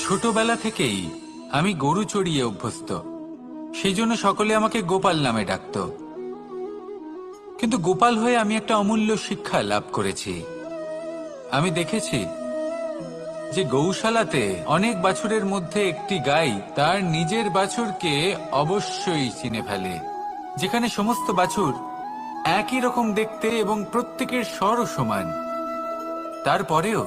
ছোটবেলা থেকেই আমি গরু চড়িয়ে অভ্যস্ত, সেই জন্য সকলে আমাকে গোপাল নামে ডাকত। কিন্তু গোপাল হয়ে আমি একটা অমূল্য শিক্ষা লাভ করেছি। আমি দেখেছি যে গৌশালাতে অনেক বাছুরের মধ্যে একটি গাই তার নিজের বাছুরকে অবশ্যই চিনে ফেলে। যেখানে সমস্ত বাছুর একই রকম দেখতে এবং প্রত্যেকের স্বরও সমান, তারপরেও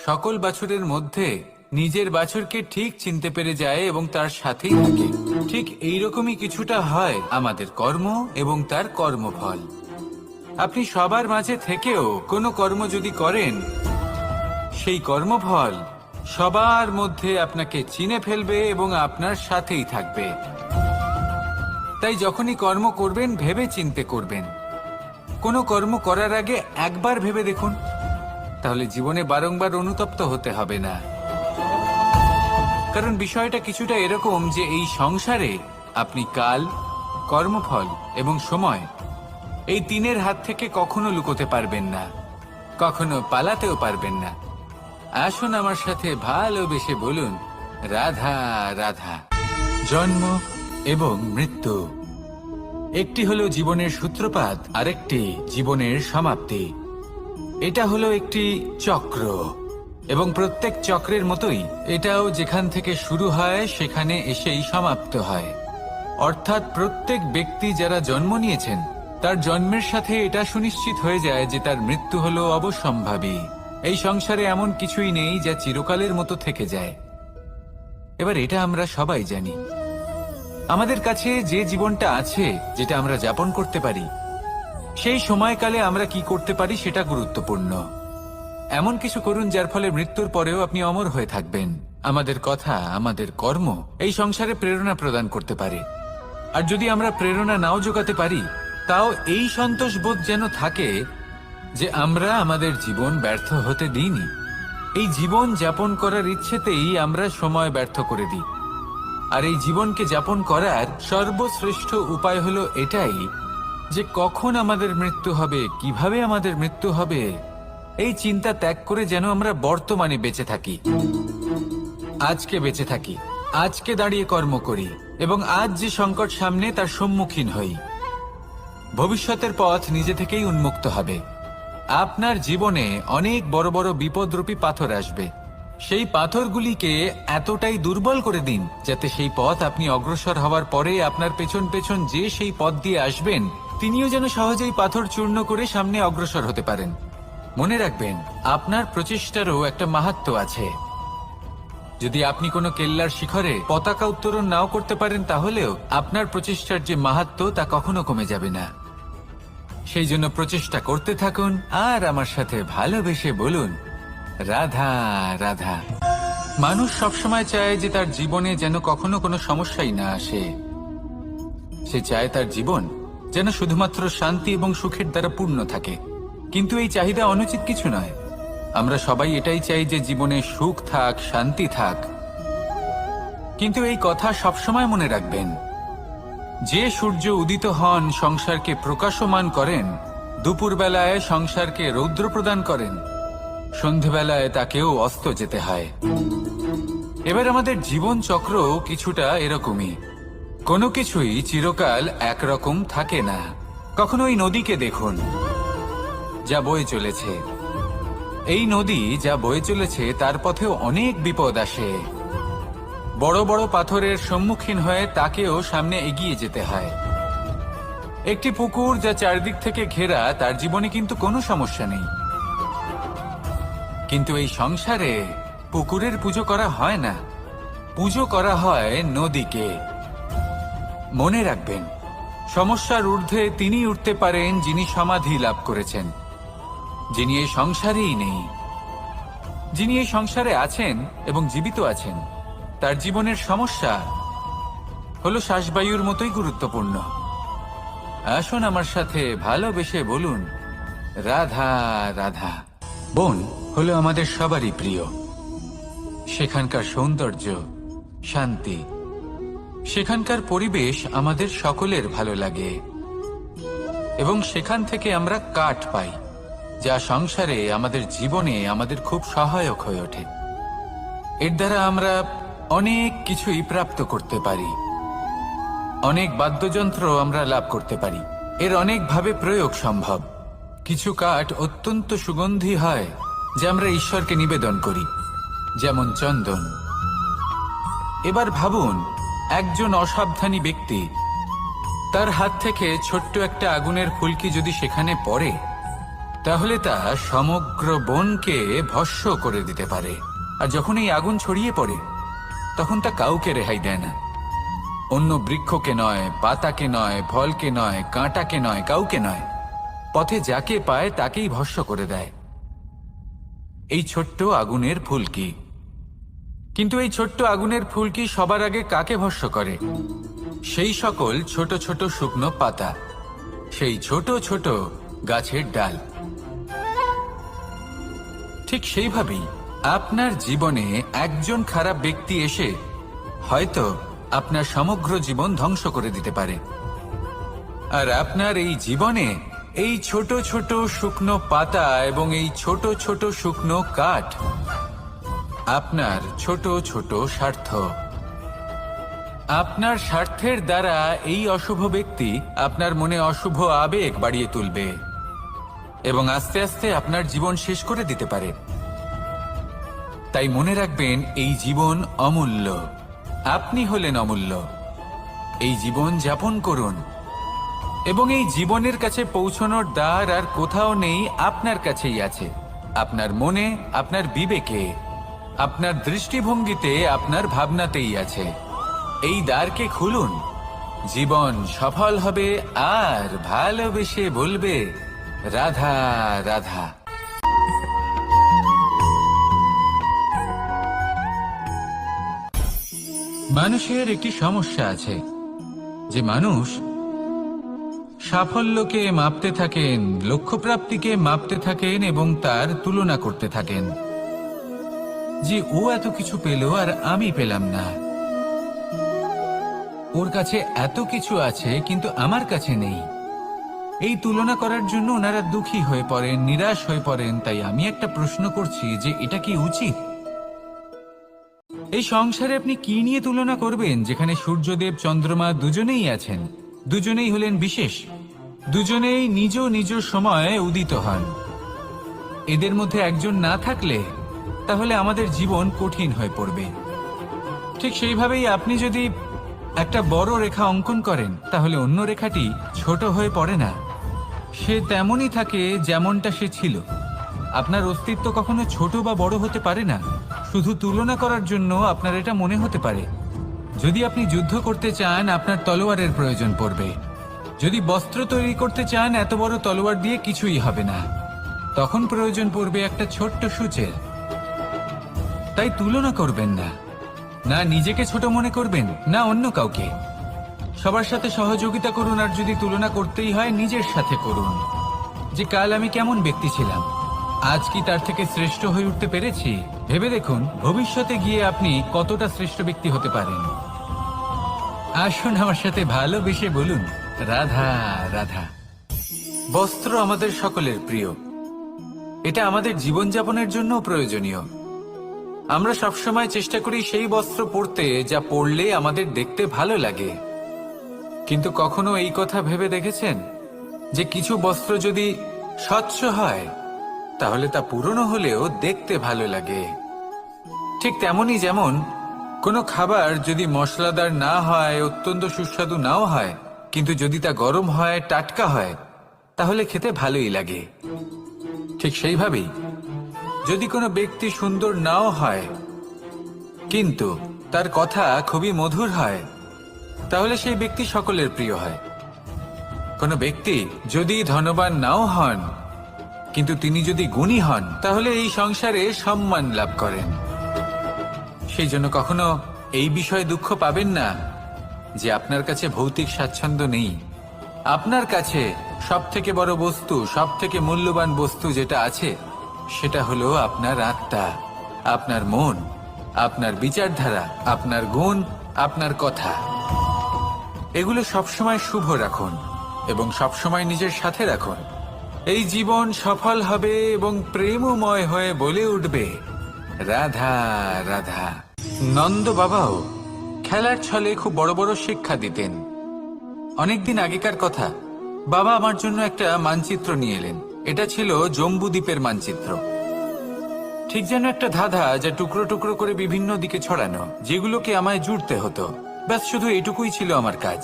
সকল বাছুরের মধ্যে নিজের বাছুরকে ঠিক চিনতে পেরে যায় এবং তার সাথেই থাকে। ঠিক এইরকমই কিছুটা হয় আমাদের কর্ম এবং তার কর্মফল। আপনি সবার মাঝে থেকেও কোনো কর্ম যদি করেন, সেই কর্মফল সবার মধ্যে আপনাকে চিনে ফেলবে এবং আপনার সাথেই থাকবে। তাই যখনই কর্ম করবেন ভেবে চিন্তে করবেন। কোনো কর্ম করার আগে একবার ভেবে দেখুন, তাহলে জীবনে বারংবার অনুতপ্ত হতে হবে না। কারণ বিষয়টা কিছুটা এরকম যে এই সংসারে আপনি কাল, কর্মফল এবং সময়, এই তিনের হাত থেকে কখনো লুকোতে পারবেন না, কখনো পালাতেও পারবেন না। আসুন আমার সাথে ভালোবেসে বলুন, রাধা রাধা। জন্ম এবং মৃত্যু, একটি হলো জীবনের সূত্রপাত, আরেকটি জীবনের সমাপ্তি। এটা হলো একটি চক্র এবং প্রত্যেক চক্রের মতোই এটাও যেখান থেকে শুরু হয় সেখানে এসেই সমাপ্ত হয়। অর্থাৎ প্রত্যেক ব্যক্তি যারা জন্ম নিয়েছেন তার জন্মের সাথে এটা সুনিশ্চিত হয়ে যায় যে তার মৃত্যু হলো অবশ্যম্ভাবী। এই সংসারে এমন কিছুই নেই যা চিরকালের মতো থেকে যায়। এবার এটা আমরা সবাই জানি। আমাদের কাছে যে জীবনটা আছে, যেটা আমরা যাপন করতে পারি, সেই সময়কালে আমরা কি করতে পারি সেটা গুরুত্বপূর্ণ। এমন কিছু করুন যার ফলে মৃত্যুর পরেও আপনি অমর হয়ে থাকবেন। আমাদের কথা, আমাদের কর্ম এই সংসারে প্রেরণা প্রদান করতে পারে। আর যদি আমরা প্রেরণা নাও জোগাতে পারি, তাও এই সন্তোষ বোধ যেন থাকে যে আমরা আমাদের জীবন ব্যর্থ হতে দিইনি। এই জীবন যাপন করার ইচ্ছেতেই আমরা সময় ব্যর্থ করে দিই। আর এই জীবনকে যাপন করার সর্বশ্রেষ্ঠ উপায় হলো এটাই যে কখন আমাদের মৃত্যু হবে, কিভাবে আমাদের মৃত্যু হবে, এই চিন্তা ত্যাগ করে যেন আমরা বর্তমানে বেঁচে থাকি, আজকে বেঁচে থাকি, আজকে দাঁড়িয়ে কর্ম করি এবং আজ যে সংকট সামনে তার সম্মুখীন হই। ভবিষ্যতের পথ নিজে থেকেই উন্মুক্ত হবে। আপনার জীবনে অনেক বড় বড় বিপদরূপী পাথর আসবে। সেই পাথরগুলিকে এতটাই দুর্বল করে দিন যাতে সেই পথ আপনি অগ্রসর হওয়ার পরে আপনার পেছন পেছন যে সেই পথ দিয়ে আসবেন তিনিও যেন সহজেই পাথর চূর্ণ করে সামনে অগ্রসর হতে পারেন। মনে রাখবেন, আপনার প্রচেষ্টারও একটা মাহাত্ম্য আছে। যদি আপনি কোনো কেল্লার শিখরে পতাকা উত্তোলন নাও করতে পারেন, তাহলেও আপনার প্রচেষ্টার যে মাহাত্ম্য তা কখনো কমে যাবে না। সেই জন্য প্রচেষ্টা করতে থাকুন আর আমার সাথে ভালোবেসে বলুন, রাধা রাধা। মানুষ সবসময় চায় যে তার জীবনে যেন কখনো কোনো সমস্যাই না আসে। সে চায় তার জীবন যেন শুধুমাত্র শান্তি এবং সুখের দ্বারা পূর্ণ থাকে। কিন্তু এই চাহিদা অনুচিত কিছু নয়। আমরা সবাই এটাই চাই যে জীবনে সুখ থাক, শান্তি থাক। কিন্তু এই কথা সবসময় মনে রাখবেন, যে সূর্য উদিত হন সংসারকে প্রকাশমান করেন, দুপুরবেলায় সংসারকে রৌদ্র প্রদান করেন, সন্ধেবেলায় তাকেও অস্ত যেতে হয়। এবার আমাদের জীবন চক্র কিছুটা এরকমই। কোনো কিছুই চিরকাল একরকম থাকে না। কখনো এই নদীকে দেখুন যা বয়ে চলেছে। এই নদী যা বয়ে চলেছে তার পথেও অনেক বিপদ আসে। বড় বড় পাথরের সম্মুখীন হয়ে তাকেও সামনে এগিয়ে যেতে হয়। একটি পুকুর যা চারদিক থেকে ঘেরা, তার জীবনে কিন্তু কোনো সমস্যা নেই। কিন্তু এই সংসারে পুকুরের পুজো করা হয় না, পুজো করা হয় নদীকে। মনে রাখবেন, সমস্যার ঊর্ধ্বে তিনি উঠতে পারেন যিনি সমাধি লাভ করেছেন, যিনি এই সংসারেই নেই। যিনি এই সংসারে আছেন এবং জীবিত আছেন, তার জীবনের সমস্যা হলো শ্বাসবায়ুর মতোই গুরুত্বপূর্ণ। আসুন আমার সাথে ভালোবেসে বলুন, রাধা রাধা। বন হলো আমাদের সবারই প্রিয়। সেখানকার সৌন্দর্য, শান্তি, সেখানকার পরিবেশ আমাদের সকলের ভালো লাগে এবং সেখান থেকে আমরা কাঠ পাই, যা সংসারে আমাদের জীবনে আমাদের খুব সহায়ক হয়ে ওঠে। এর দ্বারা আমরা অনেক কিছুই প্রাপ্ত করতে পারি, অনেক বাদ্যযন্ত্র আমরা লাভ করতে পারি। এর অনেকভাবে প্রয়োগ সম্ভব। কিছু কাঠ অত্যন্ত সুগন্ধি হয় যা আমরা ঈশ্বরকে নিবেদন করি, যেমন চন্দন। এবার ভাবুন, একজন অসাবধানী ব্যক্তি, তার হাত থেকে ছোট্ট একটা আগুনের ফুলকি যদি সেখানে পড়ে, তাহলে তা সমগ্র বনকে ভস্ম করে দিতে পারে। আর যখন এই আগুন ছড়িয়ে পড়ে, তখন তা কাউকে রেহাই দেয় না। অন্য বৃক্ষকে নয়, পাতাকে নয়, ফলকে নয়, কাঁটাকে নয়, কাউকে নয়, পথে যাকে পায় তাকেই ভস্ম করে দেয়। এই ছোট্ট আগুনের ফুলকি। কিন্তু এই ছোট্ট আগুনের ফুলকি সবার আগে কাকে ভস্ম করে? সেই সকল ছোট ছোট শুকনো পাতা, সেই ছোট ছোট গাছের ডাল। ঠিক সেইভাবেই আপনার জীবনে একজন খারাপ ব্যক্তি এসে হয়তো আপনার সমগ্র জীবন ধ্বংস করে দিতে পারে। আর আপনার এই জীবনে এই ছোট ছোট শুকনো পাতা এবং এই ছোট ছোট শুকনো কাঠ আপনার ছোট ছোট স্বার্থ। আপনার স্বার্থের দ্বারা এই অশুভ ব্যক্তি আপনার মনে অশুভ আবেগ বাড়িয়ে তুলবে এবং আস্তে আস্তে আপনার জীবন শেষ করে দিতে পারে। তাই মনে রাখবেন, এই জীবন অমূল্য। আপনি হলেন অমূল্য। এই জীবন যাপন করুন এবং এই জীবনের কাছে পৌঁছানোর দ্বার আর কোথাও নেই, আপনার কাছেই আছে। আপনার মনে, আপনার বিবেকে, আপনার দৃষ্টিভঙ্গিতে, আপনার ভাবনাতেই আছে। এই দ্বারকে খুলুন। জীবন সফল হবে আর ভালোবেসে বলবে, রাধা রাধা। মানুষের একটি সমস্যা আছে যে মানুষ সাফল্যকে মাপতে থাকেন, লক্ষ্যপ্রাপ্তিকে মাপতে থাকেন এবং তার তুলনা করতে থাকেন যে ও এত কিছু পেল আর আমি পেলাম না, ওর কাছে এত কিছু আছে কিন্তু আমার কাছে নেই। এই তুলনা করার জন্য ওনারা দুঃখী হয়ে পড়েন, নিরাশ হয়ে পড়েন। তাই আমি একটা প্রশ্ন করছি যে এটা কি উচিত? এই সংসারে আপনি কি নিয়ে তুলনা করবেন, যেখানে সূর্যদেব চন্দ্রমা দুজনেই আছেন, দুজনেই হলেন বিশেষ, দুজনেই নিজ নিজ সময়ে উদিত হন। এদের মধ্যে একজন না থাকলে তাহলে আমাদের জীবন কঠিন হয়ে পড়বে। ঠিক সেইভাবেই আপনি যদি একটা বড় রেখা অঙ্কন করেন, তাহলে অন্য রেখাটি ছোট হয়ে পড়ে না, সে তেমনই থাকে যেমনটা সে ছিল। আপনার অস্তিত্ব কখনো ছোট বা বড় হতে পারে না। শুধু তুলনা করার জন্য আপনার এটা মনে হতে পারে। যদি আপনি যুদ্ধ করতে চান, আপনার তলোয়ারের প্রয়োজন পড়বে। যদি বস্ত্র তৈরি করতে চান, এত বড় তলোয়ার দিয়ে কিছুই হবে না, তখন প্রয়োজন পড়বে একটা ছোট্ট সূচের। তাই তুলনা করবেন না, না নিজেকে ছোট মনে করবেন, না অন্য কাউকে। সবার সাথে সহযোগিতা করুন, আর যদি তুলনা করতেই হয়, নিজের সাথে করুন। যে কাল আমি কেমন ব্যক্তি ছিলাম, আজ কি তার থেকে শ্রেষ্ঠ হয়ে উঠতে পেরেছি? ভেবে দেখুন ভবিষ্যতে গিয়ে আপনি কতটা শ্রেষ্ঠ ব্যক্তি হতে পারেন। আসুন আমার সাথে ভালোবেসে বলুন, রাধা রাধা। বস্ত্র আমাদের সকলের প্রিয়, এটা আমাদের জীবনযাপনের জন্য প্রয়োজনীয়। আমরা সবসময় চেষ্টা করি সেই বস্ত্র পরতে যা পরলে আমাদের দেখতে ভালো লাগে। কিন্তু কখনো এই কথা ভেবে দেখেছেন যে কিছু বস্ত্র যদি স্বচ্ছ হয়, তাহলে তা পুরনো হলেও দেখতে ভালো লাগে? ঠিক তেমনি যেমন কোনো খাবার যদি মশলাদার না হয়, অত্যন্ত সুস্বাদু নাও হয়, কিন্তু যদি তা গরম হয়, টাটকা হয়, তাহলে খেতে ভালোই লাগে। ঠিক সেইভাবেই যদি কোনো ব্যক্তি সুন্দর নাও হয়, কিন্তু তার কথা খুবই মধুর হয়, তাহলে সেই ব্যক্তি সকলের প্রিয় হয়। কোনো ব্যক্তি যদি ধনবান নাও হন, কিন্তু তিনি যদি গুণী হন, তাহলে এই সংসারে সম্মান লাভ করেন। সেই জন্য কখনো এই বিষয়ে দুঃখ পাবেন না যে আপনার কাছে ভৌতিক স্বাচ্ছন্দ্য নেই। আপনার কাছে সব থেকে বড় বস্তু, সব থেকে মূল্যবান বস্তু যেটা আছে, সেটা হলো আপনার আত্মা, আপনার মন, আপনার বিচারধারা, আপনার গুণ, আপনার কথা। এগুলো সবসময় শুভ রাখুন এবং সবসময় নিজের সাথে রাখুন। এই জীবন সফল হবে এবং প্রেমময় হয়ে বলে উঠবে, রাধা রাধা। নন্দ বাবাও খেলার ছলে খুব বড় বড় শিক্ষা দিতেন। অনেকদিন আগেকার কথা, বাবা আমার জন্য একটা মানচিত্র নিয়ে এলেন। এটা ছিল জম্বু দ্বীপের মানচিত্র, ঠিক যেন একটা ধাঁধা, যা টুকরো টুকরো করে বিভিন্ন দিকে ছড়ানো, যেগুলোকে আমায় জুড়তে হতো। ব্যাস শুধু এটুকুই ছিল আমার কাজ।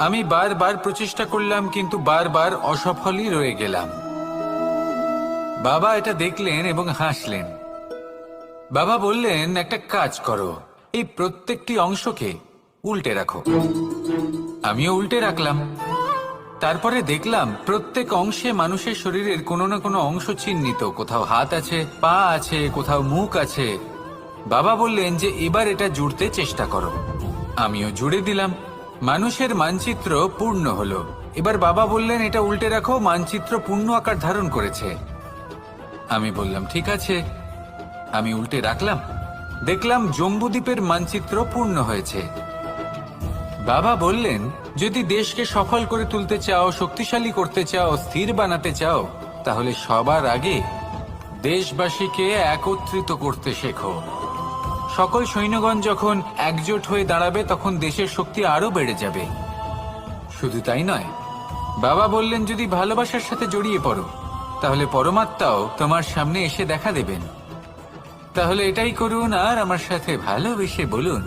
আমি বারবার প্রচেষ্টা করলাম, কিন্তু বারবার অসফলই রয়ে গেলাম। বাবা এটা দেখলেন এবং হাসলেন। বাবা বললেন, একটা কাজ করো, এই প্রত্যেকটি অংশকে উল্টে রাখো। আমিও উল্টে রাখলাম। তারপরে দেখলাম প্রত্যেক অংশে মানুষের শরীরের কোনো না কোনো অংশ চিহ্নিত। কোথাও হাত আছে, পা আছে, কোথাও মুখ আছে। বাবা বললেন যে এবার এটা জুড়তে চেষ্টা করো। আমিও জুড়ে দিলাম। মানুষের মানচিত্র পূর্ণ হলো। এবার বাবা বললেন, এটা উল্টে রাখো, মানচিত্র পূর্ণ আকার ধারণ করেছে। আমি বললাম, ঠিক আছে। আমি উল্টে রাখলাম, দেখলাম জম্বুদ্বীপের মানচিত্র পূর্ণ হয়েছে। বাবা বললেন, যদি দেশকে সফল করে তুলতে চাও, শক্তিশালী করতে চাও, স্থির বানাতে চাও, তাহলে সবার আগে দেশবাসীকে একত্রিত করতে শেখো। সকল সৈন্যগণ যখন একজোট হয়ে দাঁড়াবে, তখন দেশের শক্তি আরো বেড়ে যাবে। শুধু তাই নয়, বাবা বললেন, যদি ভালোবাসার সাথে জড়িয়ে পড়ো, তাহলে পরমাত্মাও তোমার সামনে এসে দেখা দেবেন। তাহলে এটাই করুন, আর আমার সাথে ভালোবেসে বলুন,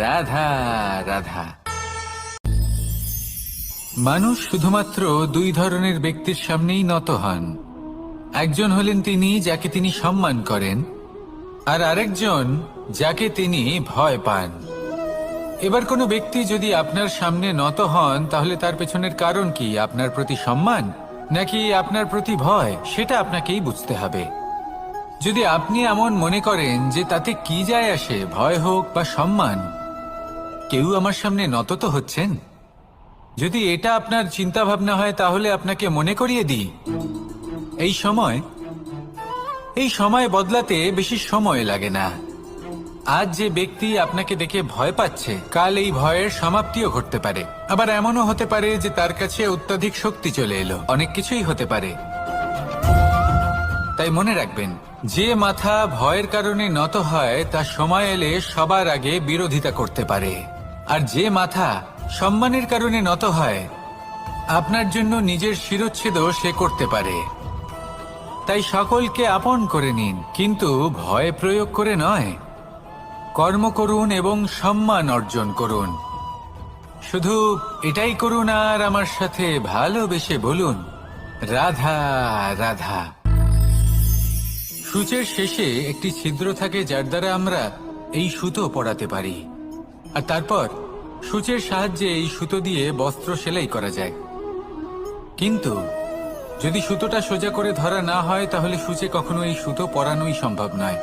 রাধা রাধা। মানুষ শুধুমাত্র দুই ধরনের ব্যক্তির সামনেই নত হন। একজন হলেন তিনি যাকে তিনি সম্মান করেন, আর আরেকজন যাকে তিনি ভয় পান। এবার কোনো ব্যক্তি যদি আপনার সামনে নত হন, তাহলে তার পেছনের কারণ কি? আপনার প্রতি সম্মান নাকি আপনার প্রতি ভয়? সেটা আপনাকেই বুঝতে হবে। যদি আপনি এমন মনে করেন যে তাতে কি যায় আসে, ভয় হোক বা সম্মান, কেউ আমার সামনে নত তো হচ্ছেন, যদি এটা আপনার চিন্তা ভাবনা হয়, তাহলে আপনাকে মনে করিয়ে দিই, এই সময় বদলাতে বেশি সময় লাগে না। আজ যে ব্যক্তি আপনাকে দেখে ভয় পাচ্ছে, কাল এই ভয়ের সমাপ্তিও ঘটতে পারে। আবার এমনও হতে পারে যে তার কাছে অত্যাধিক শক্তি চলে এলো। অনেক কিছুই হতে পারে। তাই মনে রাখবেন, যে মাথা ভয়ের কারণে নত হয়, তা সময় এলে সবার আগে বিরোধিতা করতে পারে। আর যে মাথা সম্মানের কারণে নত হয়, আপনার জন্য নিজের শিরচ্ছেদও সে করতে পারে। তাই সকলকে আপন করে নিন, কিন্তু ভয় প্রয়োগ করে নয়। কর্ম করুন এবং সম্মান অর্জন করুন। শুধু এটাই করুন, আর আমার সাথে ভালোবেসে বলুন, রাধা রাধা। সূচের শেষে একটি ছিদ্র থাকে, যার দ্বারা আমরা এই সুতো পরাতে পারি। আর তারপর সূচের সাহায্যে এই সুতো দিয়ে বস্ত্র সেলাই করা যায়। কিন্তু যদি সুতোটা সোজা করে ধরা না হয়, তাহলে সূচে কখনো এই সুতো পরানোই সম্ভব নয়।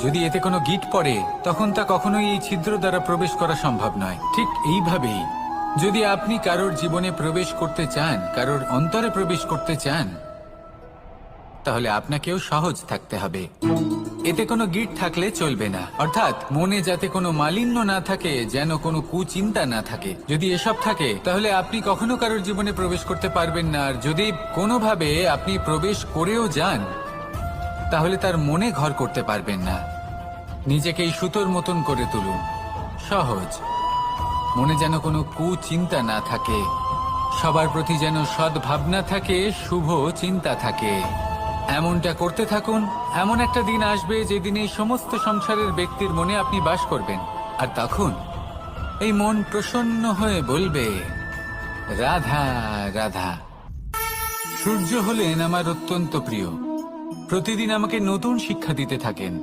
যদি এতে কোনো গিঁট পড়ে, তখন তা কখনোই এই ছিদ্র দ্বারা প্রবেশ করা সম্ভব নয়। ঠিক এইভাবেই যদি আপনি কারোর জীবনে প্রবেশ করতে চান, কারোর অন্তরে প্রবেশ করতে চান, তাহলে আপনাকেও সহজ থাকতে হবে। এতে কোনো গিঁট থাকলে চলবে না। অর্থাৎ মনে যাতে কোনো মালিন্য না থাকে, যেন কোনো কুচিন্তা না থাকে। যদি এসব থাকে, তাহলে আপনি কখনো কারোর জীবনে প্রবেশ করতে পারবেন না। আর যদি কোনোভাবে আপনি প্রবেশ করেও যান, তাহলে তার মনে ঘর করতে পারবেন না। নিজেকে এই সুতোর মতন করে তুলুন, সহজ। মনে যেন কোনো কুচিন্তা না থাকে, সবার প্রতি যেন সদ্ভাবনা থাকে, শুভ চিন্তা থাকে। এমনটা করতে থাকুন। এমন একটা দিন আসবে যেদিন এই সমস্ত সংসারের ব্যক্তির মনে আপনি বাস করবেন। আর তখন এই মন প্রসন্ন হয়ে বলবে, রাধা রাধা। সূর্য হলেন আমার অত্যন্ত প্রিয়। প্রতিদিন আমাকে নতুন শিক্ষা দিতে থাকেন।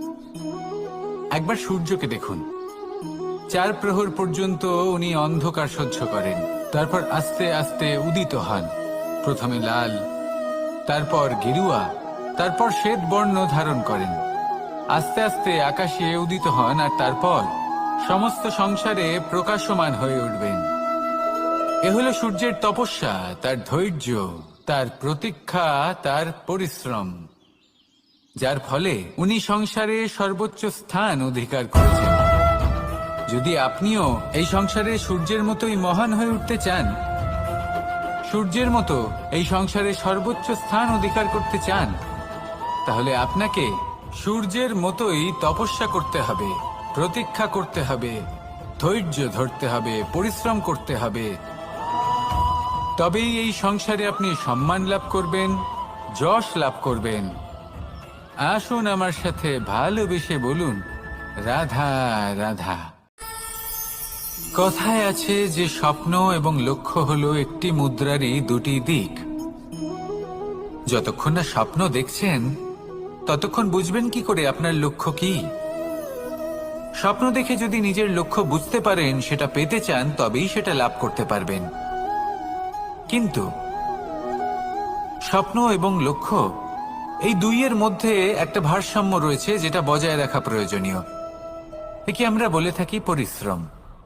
একবার সূর্যকে দেখুন। 4 প্রহর পর্যন্ত উনি অন্ধকার সহ্য করেন, তারপর আস্তে আস্তে উদিত হন। প্রথমে লাল, তারপর গেরুয়া, তারপর শ্বেত বর্ণ ধারণ করেন। আস্তে আস্তে আকাশে উদিত হন, আর তারপর সমস্ত সংসারে প্রকাশমান হয়ে উঠবেন। এ হলো সূর্যের তপস্যা, তার ধৈর্য, তার প্রতীক্ষা, তার পরিশ্রম, যার ফলে উনি সংসারে সর্বোচ্চ স্থান অধিকার করেছেন। যদি আপনিও এই সংসারে সূর্যের মতোই মহান হয়ে উঠতে চান, সূর্যের মতো এই সংসারে সর্বোচ্চ স্থান অধিকার করতে চান, তাহলে আপনাকে সূর্যের মতোই তপস্যা করতে হবে, প্রতীক্ষা করতে হবে, ধৈর্য ধরতে হবে, পরিশ্রম করতে হবে। তবেই এই সংসারে আপনি সম্মান লাভ করবেন, যশ লাভ করবেন। আসুন আমার সাথে ভালোবেসে বলুন, রাধা রাধা। কথায় আছে যে স্বপ্ন এবং লক্ষ্য হলো একটি মুদ্রারই দুটি দিক। যতক্ষণ না স্বপ্ন দেখছেন ততক্ষণ বুঝবেন কি করে আপনার লক্ষ্য কি। স্বপ্ন দেখে যদি নিজের লক্ষ্য বুঝতে পারেন, সেটা পেতে চান, তবেই সেটা লাভ করতে পারবেন। কিন্তু স্বপ্ন এবং লক্ষ্য এই দুইয়ের মধ্যে একটা ভারসাম্য রয়েছে, যেটা বজায় রাখা প্রয়োজনীয়। একে আমরা বলে থাকি পরিশ্রম।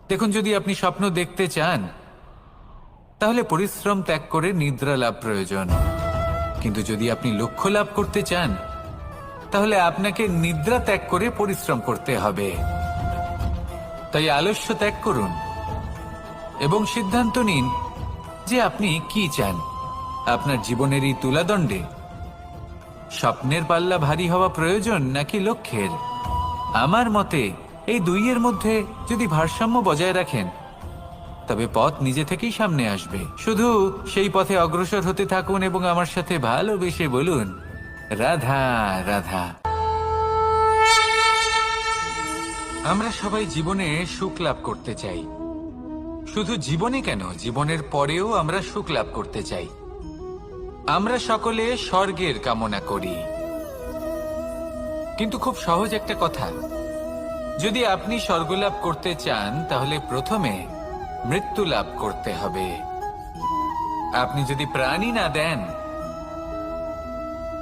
দেখুন, যদি আপনি স্বপ্ন দেখতে চান তাহলে পরিশ্রম ত্যাগ করে নিদ্রা লাভ প্রয়োজন। কিন্তু যদি আপনি লক্ষ্য লাভ করতে চান তাহলে আপনাকে নিদ্রা ত্যাগ করে পরিশ্রম করতে হবে। তাই আলস্য ত্যাগ করুন এবং সিদ্ধান্ত নিন যে আপনি কি চান। আপনার জীবনের এই তুলাদণ্ডে স্বপ্নের পাল্লা ভারী হওয়া প্রয়োজন নাকি লক্ষ্যের? আমার মতে এই দুইয়ের মধ্যে যদি ভারসাম্য বজায় রাখেন তবে পথ নিজে থেকেই সামনে আসবে। শুধু সেই পথে অগ্রসর হতে থাকুন এবং আমার সাথে ভালোবেসে বলুন, রাধা রাধা। আমরা সবাই জীবনে সুখ লাভ করতে চাই। শুধু জীবনে কেন, জীবনের পরেও আমরা সুখ লাভ করতে চাই। আমরা সকলে স্বর্গের কামনা করি। কিন্তু খুব সহজ একটা কথা, যদি আপনি স্বর্গ লাভ করতে চান তাহলে প্রথমে মৃত্যু লাভ করতে হবে। আপনি যদি প্রাণই না দেন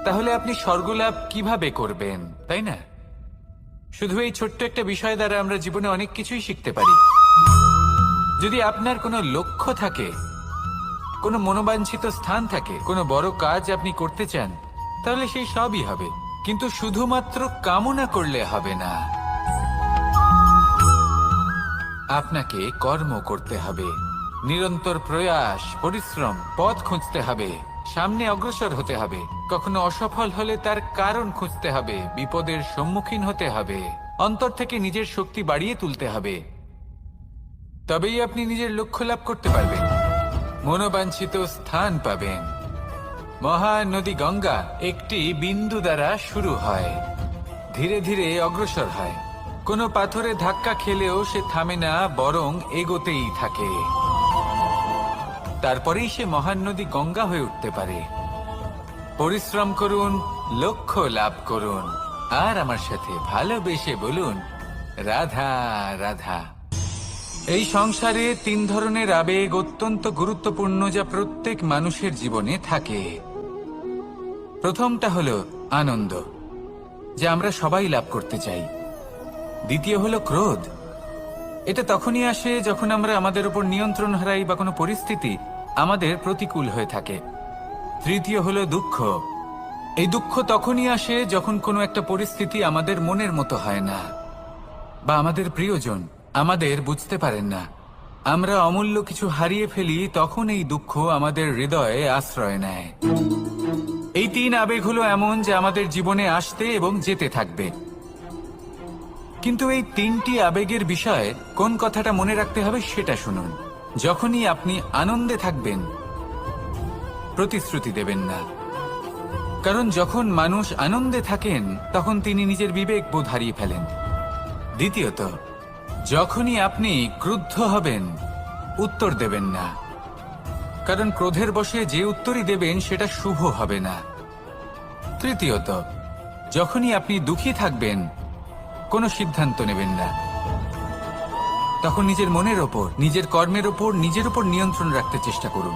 তাহলে আপনি স্বর্গ লাভ কিভাবে করবেন, তাই না? শুধু এই ছোট্ট একটা বিষয় দ্বারা আমরা জীবনে অনেক কিছুই শিখতে পারি। যদি আপনার কোনো লক্ষ্য থাকে, কোনো মনোবাঞ্ছিত স্থান থাকে, কোনো বড় কাজ আপনি করতে চান, তাহলে সেই সবই হবে। কিন্তু শুধুমাত্র কামনা করলে হবে না, আপনাকে কর্ম করতে হবে, নিরন্তর প্রয়াস, পরিশ্রম, পথ খুঁজতে হবে, সামনে অগ্রসর হতে হবে। কখনো অসফল হলে তার কারণ খুঁজতে হবে, বিপদের সম্মুখীন হতে হবে, অন্তর থেকে নিজের শক্তি বাড়িয়ে তুলতে হবে। তবেই আপনি নিজের লক্ষ্য লাভ করতে পারবেন, মনোবাঞ্ছিত স্থান পাবেন। মহানদী গঙ্গা একটি বিন্দু দ্বারা শুরু হয়, ধীরে ধীরে অগ্রসর হয়। কোনো পাথরে ধাক্কা খেলেও সে থামে না, বরং এগোতেই থাকে। তারপরেই সে মহান নদী গঙ্গা হয়ে উঠতে পারে। পরিশ্রম করুন, লক্ষ্য লাভ করুন, আর আমার সাথে ভালোবেসে বলুন, রাধা রাধা। এই সংসারে তিন ধরনের আবেগ অত্যন্ত গুরুত্বপূর্ণ, যা প্রত্যেক মানুষের জীবনে থাকে। প্রথমটা হলো আনন্দ, যা আমরা সবাই লাভ করতে চাই। দ্বিতীয় হলো ক্রোধ। এটা তখনই আসে যখন আমরা আমাদের উপর নিয়ন্ত্রণ হারাই বা কোনো পরিস্থিতি আমাদের প্রতিকূল হয়ে থাকে। তৃতীয় হলো দুঃখ। এই দুঃখ তখনই আসে যখন কোনো একটা পরিস্থিতি আমাদের মনের মতো হয় না, বা আমাদের প্রিয়জন আমাদের বুঝতে পারেন না, আমরা অমূল্য কিছু হারিয়ে ফেলি। তখন এই দুঃখ আমাদের হৃদয়ে আশ্রয় নেয়। এই তিন আবেগ হলো এমন যে আমাদের জীবনে আসতে এবং যেতে থাকবে। কিন্তু এই তিনটি আবেগের বিষয়ে কোন কথাটা মনে রাখতে হবে সেটা শুনুন। যখনই আপনি আনন্দে থাকবেন, প্রতিশ্রুতি দেবেন না, কারণ যখন মানুষ আনন্দে থাকেন তখন তিনি নিজের বিবেক বোধ হারিয়ে ফেলেন। দ্বিতীয়ত, যখনই আপনি ক্রুদ্ধ হবেন, উত্তর দেবেন না, কারণ ক্রোধের বশে যে উত্তরই দেবেন সেটা শুভ হবে না। তৃতীয়ত, যখনই আপনি দুঃখী থাকবেন, কোনো সিদ্ধান্ত নেবেন না, তখন নিজের মনের ওপর, নিজের কর্মের ওপর, নিজের উপর নিয়ন্ত্রণ রাখতে চেষ্টা করুন।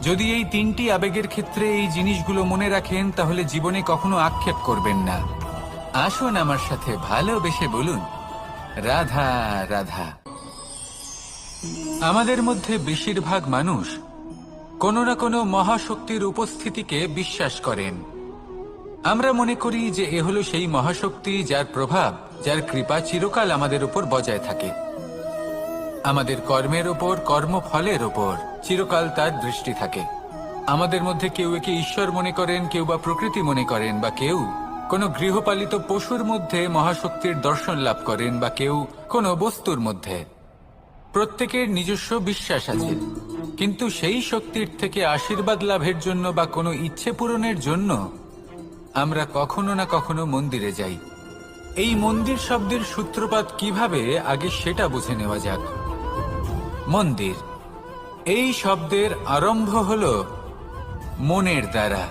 যদি এই তিনটি আবেগের ক্ষেত্রে এই জিনিসগুলো মনে রাখেন তাহলে জীবনে কখনো আক্ষেপ করবেন না। আসুন আমার সাথে ভালোবেসে বলুন, রাধা রাধা। আমাদের মধ্যে বেশিরভাগ মানুষ কোনো না কোনো মহাশক্তির উপস্থিতিকে বিশ্বাস করেন। আমরা মনে করি যে এ হলো সেই মহাশক্তি যার প্রভাব, যার কৃপা চিরকাল আমাদের উপর বজায় থাকে। আমাদের কর্মের ওপর, কর্মফলের ওপর চিরকাল তার দৃষ্টি থাকে। আমাদের মধ্যে কেউ একে ঈশ্বর মনে করেন, কেউ বা প্রকৃতি মনে করেন, বা কেউ কোনো গৃহপালিত পশুর মধ্যে মহাশক্তির দর্শন লাভ করেন বা কেউ কোনো বস্তুর মধ্যে। প্রত্যেকের নিজস্ব বিশ্বাস আছে, কিন্তু সেই শক্তির থেকে আশীর্বাদ লাভের জন্য বা কোনো ইচ্ছে পূরণের জন্য আমরা কখনো না কখনো মন্দিরে যাই। এই মন্দির শব্দের সূত্রপাত কিভাবে, আগে সেটা বুঝে নেওয়া যাক। মন্দির এই শব্দের আরম্ভ হলো মনের দ্বারা,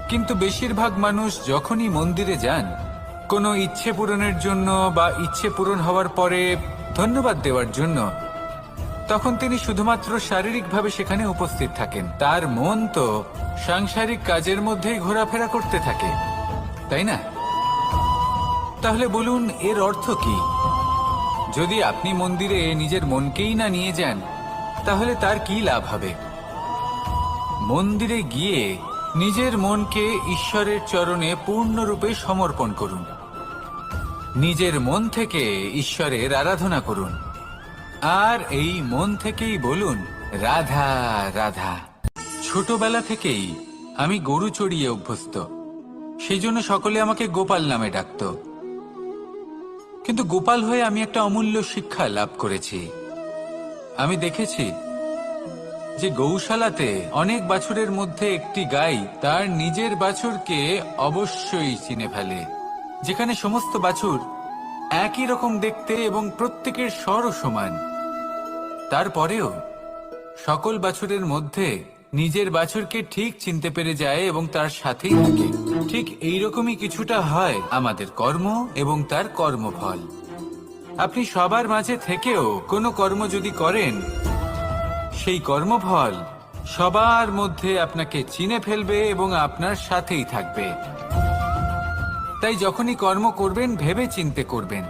কিন্তু বেশিরভাগ মানুষ যখনই মন্দিরে যান কোনো ইচ্ছে পূরণের জন্য বা ইচ্ছে পূরণ হওয়ার পরে ধন্যবাদ দেওয়ার জন্য, তখন তিনি শুধুমাত্র শারীরিকভাবে সেখানে উপস্থিত থাকেন। তার মন তো সাংসারিক কাজের মধ্যেই ঘোরাফেরা করতে থাকে, তাই না? তাহলে বলুন, এর অর্থ কি? যদি আপনি মন্দিরে নিজের মনকেই না নিয়ে যান, তাহলে তার কি লাভ হবে? মন্দিরে গিয়ে নিজের মনকে ঈশ্বরের চরণে পূর্ণরূপে সমর্পণ করুন। নিজের মন থেকে ঈশ্বরের আরাধনা করুন, আর এই মন থেকেই বলুন রাধা রাধা। ছোটবেলা থেকেই আমি গরু চড়িয়ে অভ্যস্ত, সেই জন্য সকলে আমাকে গোপাল নামে ডাকত। কিন্তু গোপাল হয়ে আমি একটা অমূল্য শিক্ষা লাভ করেছি। আমি দেখেছি যে গৌশালাতে অনেক বাছুরের মধ্যে একটি গাই তার নিজের বাছুরকে অবশ্যই চিনে ফেলে। যেখানে সমস্ত বাছুর একই রকম দেখতে এবং প্রত্যেকের স্বরও সমান, তারপরেও সকল বাছুরের মধ্যে নিজের বাছুরকে ঠিক চিনতে পেরে যায় এবং তার সাথেই থাকে। ঠিক এইরকমই কিছুটা হয় আমাদের কর্ম এবং তার কর্মফল। আপনি সবার মাঝে থেকেও কোনো কর্ম যদি করেন, সেই কর্মফল সবার মধ্যে আপনাকে চিনে ফেলবে এবং আপনার সাথেই থাকবে। তাই যখনই কর্ম করবেন ভেবে চিন্তে করবেন।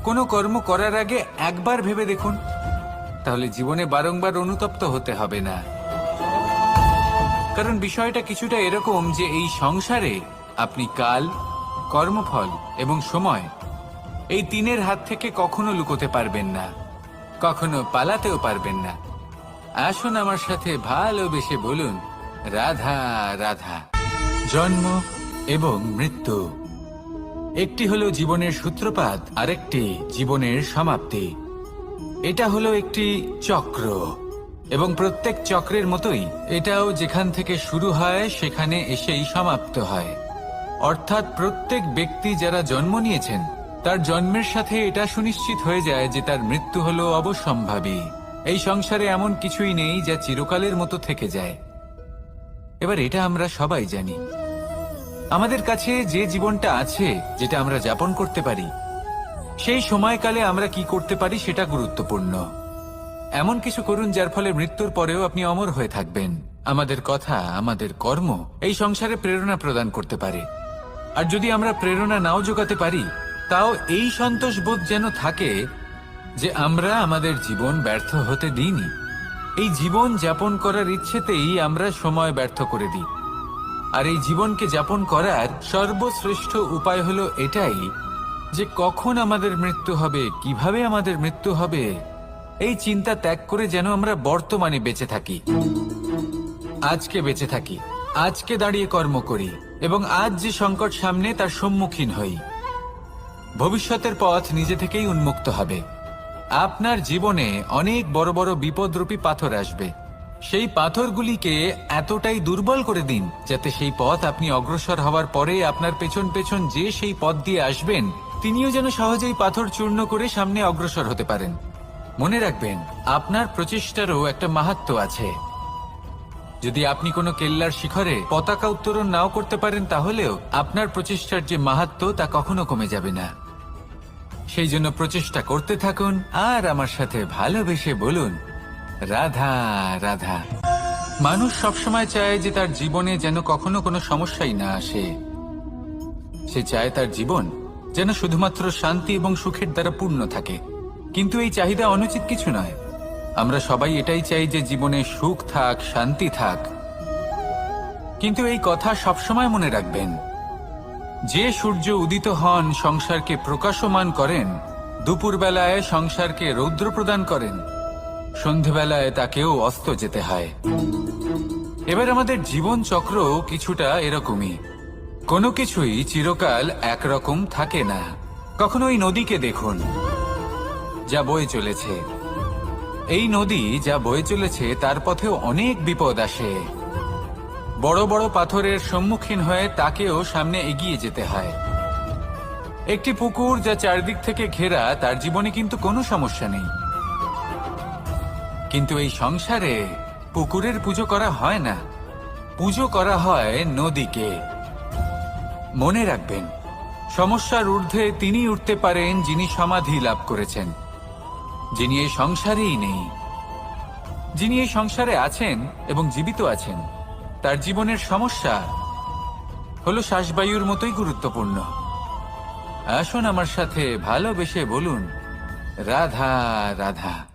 কোনো কর্ম করার আগে একবার ভেবে দেখুন, তাহলে জীবনে বারংবার অনুতপ্ত হতে হবে না। কারণ বিষয়টা কিছুটা এরকম যে এই সংসারে আপনি কাল, কর্মফল এবং সময়, এই তিনের হাত থেকে কখনো লুকোতে পারবেন না, কখনো পালাতেও পারবেন না। আসুন আমার সাথে ভালোবেসে বলুন রাধা রাধা। জন্ম এবং মৃত্যু, একটি হলো জীবনের সূত্রপাত, আরেকটি জীবনের সমাপ্তি। এটা হলো একটি চক্র, এবং প্রত্যেক চক্রের মতোই এটাও যেখান থেকে শুরু হয় সেখানে এসেই সমাপ্ত হয়। অর্থাৎ প্রত্যেক ব্যক্তি যারা জন্ম নিয়েছেন তার জন্মের সাথে এটা সুনিশ্চিত হয়ে যায় যে তার মৃত্যু হলো অবশ্যম্ভাবী। এই সংসারে এমন কিছুই নেই যা চিরকালের মতো থেকে যায়। এবার এটা আমরা সবাই জানি। আমাদের কাছে যে জীবনটা আছে, যেটা আমরা যাপন করতে পারি, সেই সময়কালে আমরা কি করতে পারি সেটা গুরুত্বপূর্ণ। এমন কিছু করুন যার ফলে মৃত্যুর পরেও আপনি অমর হয়ে থাকবেন। আমাদের কথা, আমাদের কর্ম এই সংসারে প্রেরণা প্রদান করতে পারে। আর যদি আমরা প্রেরণা নাও জোগাতে পারি, তাও এই সন্তোষ বোধ যেন থাকে যে আমরা আমাদের জীবন ব্যর্থ হতে দিইনি। এই জীবন যাপন করার ইচ্ছেতেই আমরা সময় ব্যর্থ করে দিই। আর এই জীবনকে যাপন করার সর্বশ্রেষ্ঠ উপায় হলো এটাই যে কখন আমাদের মৃত্যু হবে, কিভাবে আমাদের মৃত্যু হবে, এই চিন্তা ত্যাগ করে যেন আমরা বর্তমানে বেঁচে থাকি, আজকে বেঁচে থাকি, আজকে দাঁড়িয়ে কর্ম করি এবং আজ যে সংকট সামনে তার সম্মুখীন হই। ভবিষ্যতের পথ নিজে থেকেই উন্মুক্ত হবে। আপনার জীবনে অনেক বড় বড় বিপদরূপী পাথর আসবে। সেই পাথরগুলিকে এতটাই দুর্বল করে দিন যাতে সেই পথ আপনি অগ্রসর হওয়ার পরে আপনার পেছন পেছন যে সেই পথ দিয়ে আসবেন তিনিও যেন সহজেই পাথর চূর্ণ করে সামনে অগ্রসর হতে পারেন। মনে রাখবেন, আপনার প্রচেষ্টারও একটা মাহাত্ম্য আছে। যদি আপনি কোনো কেল্লার শিখরে পতাকা উত্তোলন নাও করতে পারেন, তাহলেও আপনার প্রচেষ্টার যে মাহাত্ম্য তা কখনো কমে যাবে না। সেই জন্য প্রচেষ্টা করতে থাকুন আর আমার সাথে ভালোবেসে বলুন রাধা রাধা। মানুষ সবসময় চায় যে তার জীবনে যেন কখনো কোনো সমস্যাই না আসে। সে চায় তার জীবন যেন শুধুমাত্র শান্তি এবং সুখের দ্বারা পূর্ণ থাকে। কিন্তু এই চাহিদা অনুচিত কিছু নয়। আমরা সবাই এটাই চাই যে জীবনে সুখ থাক, শান্তি থাক। কিন্তু এই কথা সবসময় মনে রাখবেন, যে সূর্য উদিত হন সংসারকে প্রকাশমান করেন, দুপুরবেলায় সংসারকে রৌদ্র প্রদান করেন, সন্ধেবেলায় তাকেও অস্ত যেতে হয়। এবার আমাদের জীবন চক্র কিছুটা এরকমই। কোনো কিছুই চিরকাল একরকম থাকে না। কখনো এই নদীকে দেখুন, যা বয়ে চলেছে। এই নদী যা বয়ে চলেছে তার পথেও অনেক বিপদ আসে। বড় বড় পাথরের সম্মুখীন হয়ে তাকেও সামনে এগিয়ে যেতে হয়। একটি পুকুর যা চারদিক থেকে ঘেরা, তার জীবনে কিন্তু কোনো সমস্যা নেই। কিন্তু এই সংসারে পুকুরের পুজো করা হয় না, পুজো করা হয় নদীকে। মনে রাখবেন, সমস্যার ঊর্ধ্বে তিনি উঠতে পারেন যিনি সমাধি লাভ করেছেন, যিনি এই সংসারেই নেই। যিনি এই সংসারে আছেন এবং জীবিত আছেন, তার জীবনের সমস্যা হলো শ্বাসবায়ুর মতোই গুরুত্বপূর্ণ। আসুন আমার সাথে ভালোবেসে বলুন, রাধা রাধা।